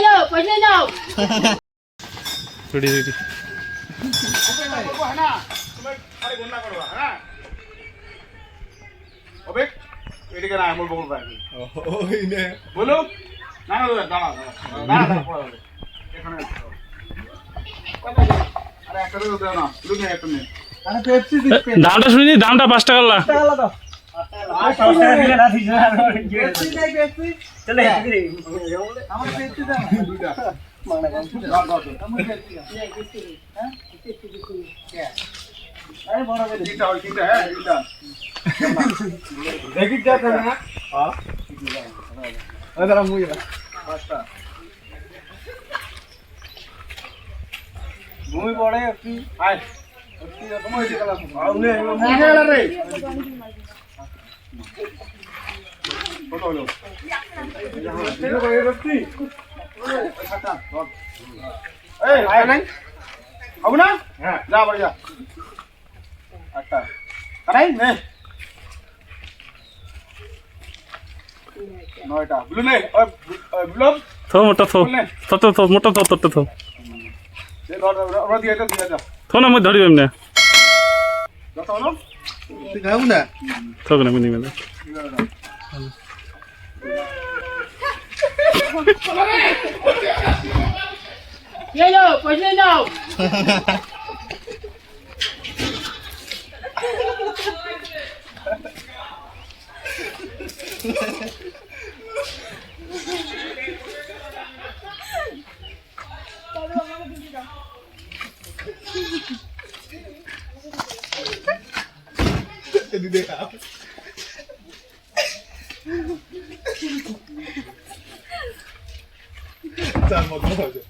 যাও পয়সা যাও রেডি রেডি না তুমি আরে গন্না করবা হ্যাঁ ওবে এদিকে না আমল বল ভাই ওই নে বলো না না দাঁড়া দাঁড়া পড়া হবে এখানে আরে একটা দাও না লুকে একটা নে আরে পেপসি দিতে দামটা শুনি দামটা 5 টাকা লা টাকা দাও আর 5 টাকা দিলে না দিছ না পেপসি নাই পেপসি চলে আমার পেপসি দাও না দুইটা মানে দাও দাও আমার পেপসি হ্যাঁ পেপসি দিছি আরে বড় করে দিটা ওই দিটা হ্যাঁ দিটা দেখি যা করে না হ্যাঁ আরে মুই না পাঁচটা মুই পড়ে আপনি আয় আপনি সময় দিতে গেলাম আউনে মুই গেল রে কত হলো এটা কই রক্তি আচ্ছা এই আয় নাই আবু না হ্যাঁ যা বাড়ি যা আচ্ছা আরে নে নয়টা ব্লু নে ব্লু থো মোটা থো তো মোটা থো দে ধর ওরা দিয়ে যা থো না মই ধরিব এমনে যত হলো তুই খাও না থো না মিনি মেলে যাও পয়সা যাও চার মতো হয়েছে